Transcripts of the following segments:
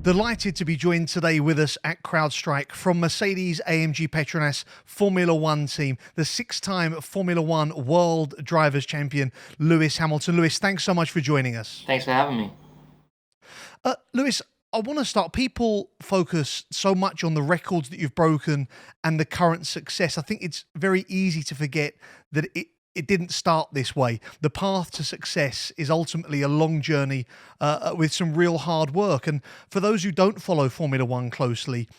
Delighted to be joined today with us at CrowdStrike from Mercedes-AMG Petronas Formula One team, the six-time Formula One World Drivers' Champion, Lewis Hamilton. Lewis, thanks so much for joining us. Thanks for having me. Lewis, I want to start. People focus so much on the records that you've broken and the current success. I think it's very easy to forget that it didn't start this way. The path to success is ultimately a long journey with some real hard work. And for those who don't follow Formula One closely,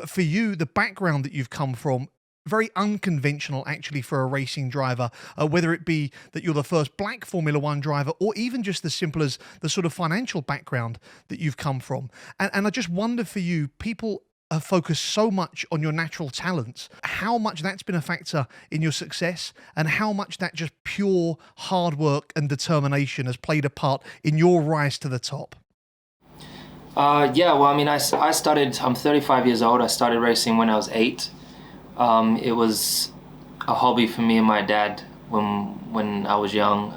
for you, the background that you've come from, very unconventional actually for a racing driver, whether it be that you're the first black Formula One driver or even just as simple as the sort of financial background that you've come from. And I just wonder for you, people have focused so much on your natural talents, how much that's been a factor in your success and how much that just pure hard work and determination has played a part in your rise to the top. I started, I'm 35 years old. I started racing when I was 8. It was a hobby for me and my dad when I was young.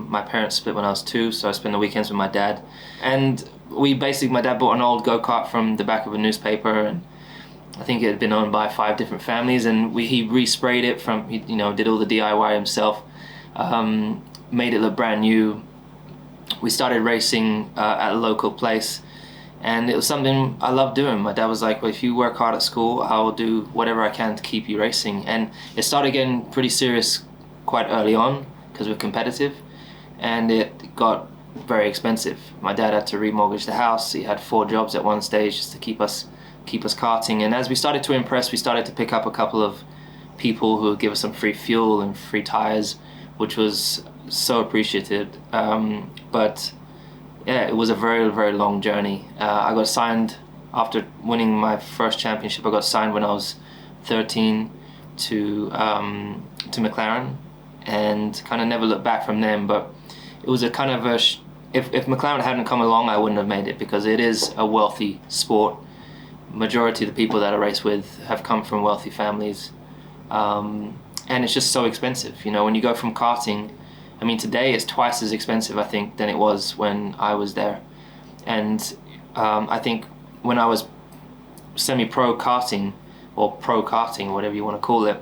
My parents split when I was 2, so I spent the weekends with my dad. And my dad bought an old go-kart from the back of a newspaper, and I think it had been owned by 5 different families, and he resprayed it did all the DIY himself, made it look brand new. We started racing at a local place, and it was something I loved doing. My dad was like, well, if you work hard at school, I will do whatever I can to keep you racing. And it started getting pretty serious quite early on because we're competitive, and it got very expensive. My dad had to remortgage the house. He had 4 jobs at one stage just to keep us karting. And as we started to impress, we started to pick up a couple of people who would give us some free fuel and free tires, which was so appreciated. But yeah, it was a very, very long journey. I got signed after winning my first championship. I got signed when I was 13 to McLaren, and kind of never looked back from them. But it was a kind of if McLaren hadn't come along, I wouldn't have made it, because it is a wealthy sport. Majority of the people that I race with have come from wealthy families, and it's just so expensive. You know, when you go from karting, I mean, today it's twice as expensive, I think, than it was when I was there. And I think when I was semi-pro karting, or pro karting, whatever you want to call it,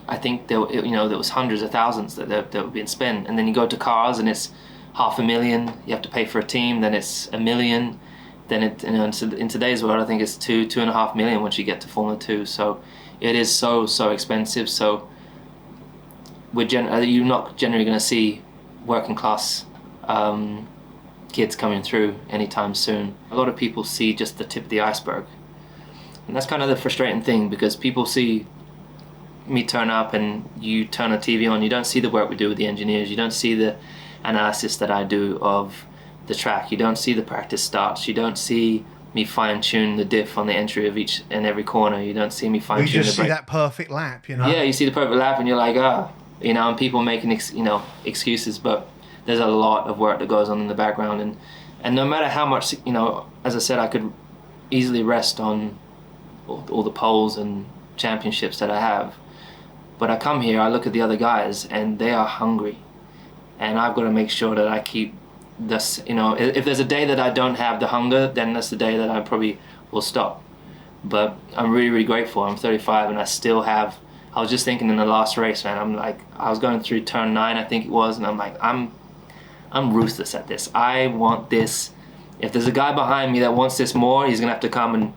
I think there was hundreds of thousands that were being spent. And then you go to cars and it's $500,000. You have to pay for a team, then it's $1 million. Then in today's world, I think it's $2.5 million once you get to Formula 2. So it is so expensive. So you're not generally going to see working class kids coming through anytime soon. A lot of people see just the tip of the iceberg, and that's kind of the frustrating thing, because people see me turn up and you turn a TV on, you don't see the work we do with the engineers, you don't see the analysis that I do of the track, you don't see the practice starts, you don't see me fine-tune the diff on the entry of each and every corner, you don't see me fine-tune the brake. You just see that perfect lap, you know? Yeah, you see the perfect lap and you're like, and people making excuses, but there's a lot of work that goes on in the background, and no matter how much, as I said, I could easily rest on all the poles and championships that I have. But I come here, I look at the other guys, and they are hungry. And I've got to make sure that I keep this, if there's a day that I don't have the hunger, then that's the day that I probably will stop. But I'm really, really grateful. I'm 35 and I still have, I was just thinking in the last race, man, I'm like, I was going through turn 9, I think it was, and I'm like, I'm ruthless at this. I want this. If there's a guy behind me that wants this more, he's going to have to come and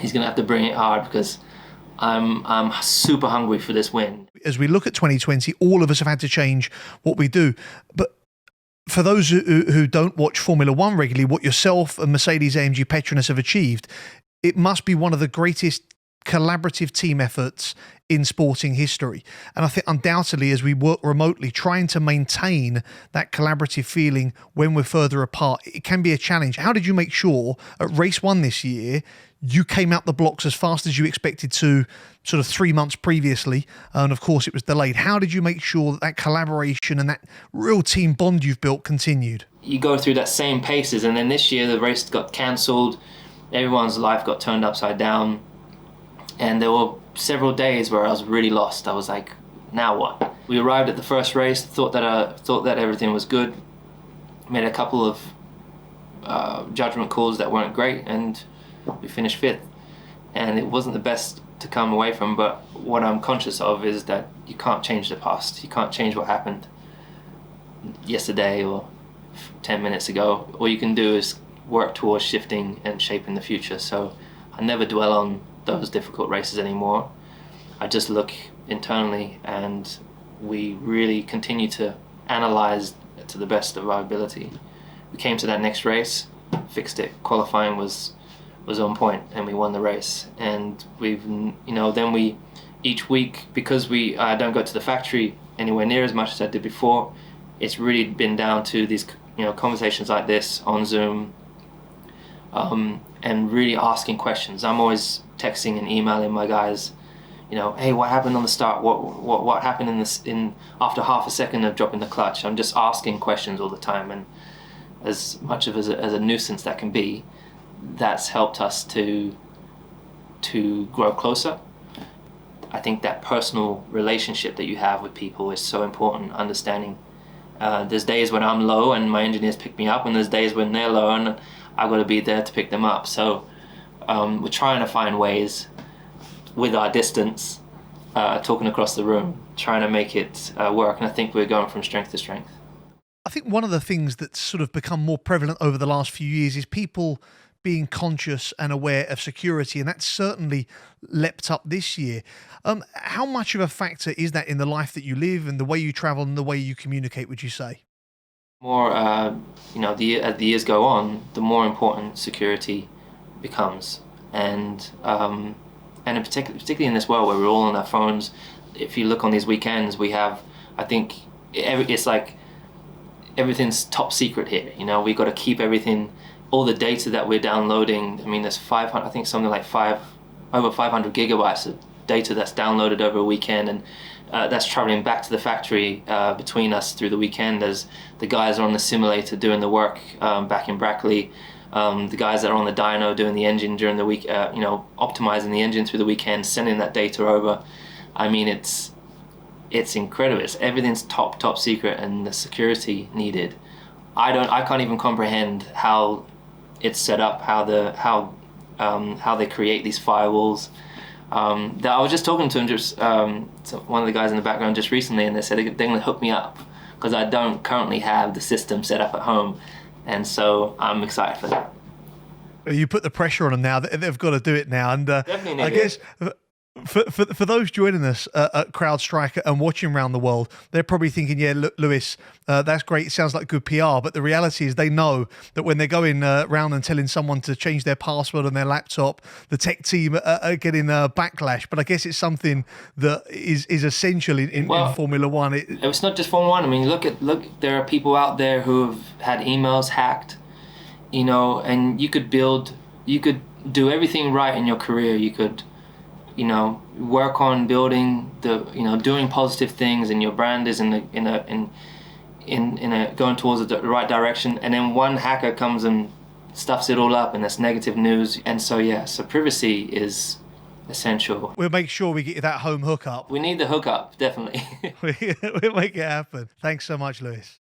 he's going to have to bring it hard, because I'm super hungry for this win. As we look at 2020, all of us have had to change what we do. But for those who don't watch Formula One regularly, what yourself and Mercedes-AMG Petronas have achieved, it must be one of the greatest collaborative team efforts in sporting history. And I think undoubtedly, as we work remotely, trying to maintain that collaborative feeling when we're further apart, it can be a challenge. How did you make sure at race 1 this year, you came out the blocks as fast as you expected to sort of 3 months previously, and of course it was delayed? How did you make sure that collaboration and that real team bond you've built continued? You go through that same paces, and then this year the race got cancelled, everyone's life got turned upside down, and there were several days where I was really lost. I was like, now what? We arrived at the first race, thought that everything was good, made a couple of judgment calls that weren't great, and we finished fifth. And it wasn't the best to come away from, but what I'm conscious of is that you can't change the past. You can't change what happened yesterday or 10 minutes ago. All you can do is work towards shifting and shaping the future. So I never dwell on those difficult races anymore. I just look internally, and we really continue to analyze to the best of our ability. We came to that next race, fixed it. Qualifying was on point, and we won the race. And we've, then we each week, because we don't go to the factory anywhere near as much as I did before, it's really been down to these conversations like this on Zoom, and really asking questions. I'm always texting and emailing my guys, hey, what happened on the start? What happened in after half a second of dropping the clutch? I'm just asking questions all the time, and as much of as a nuisance that can be, that's helped us to grow closer. I think that personal relationship that you have with people is so important. Understanding there's days when I'm low and my engineers pick me up, and there's days when they're low and I've got to be there to pick them up. So we're trying to find ways with our distance, talking across the room, trying to make it work. And I think we're going from strength to strength. I think one of the things that's sort of become more prevalent over the last few years is people being conscious and aware of security, and that's certainly leapt up this year. How much of a factor is that in the life that you live and the way you travel and the way you communicate, would you say? More, as the years go on, the more important security becomes, and particularly in this world where we're all on our phones. If you look on these weekends, we have, I think, it's like everything's top secret here. We got to keep everything. All the data that we're downloading, I mean, there's 500, I think something like over 500 gigabytes of data that's downloaded over a weekend, and that's traveling back to the factory between us through the weekend as the guys are on the simulator doing the work back in Brackley, the guys that are on the dyno doing the engine during the week, optimizing the engine through the weekend, sending that data over. I mean, it's incredible. Everything's top secret, and the security needed. I can't even comprehend how it's set up, how they create these firewalls. That I was just talking to him, to one of the guys in the background just recently, and they said they're going to hook me up because I don't currently have the system set up at home, and so I'm excited for that. You put the pressure on them now; they've got to do it now, and Definitely I guess. For those joining us at CrowdStrike and watching around the world, they're probably thinking, yeah, look, Lewis, that's great. It sounds like good PR. But the reality is they know that when they're going around and telling someone to change their password on their laptop, the tech team are getting a backlash. But I guess it's something that is essential in Formula One. It's not just Formula One. I mean, look, there are people out there who have had emails hacked, and you could do everything right in your career. You could work on building doing positive things, and your brand is in a going towards the right direction, and then one hacker comes and stuffs it all up, and that's negative news. And so privacy is essential. We'll make sure we get you that home hookup. We need the hookup, definitely. We'll make it happen. Thanks so much, Lewis.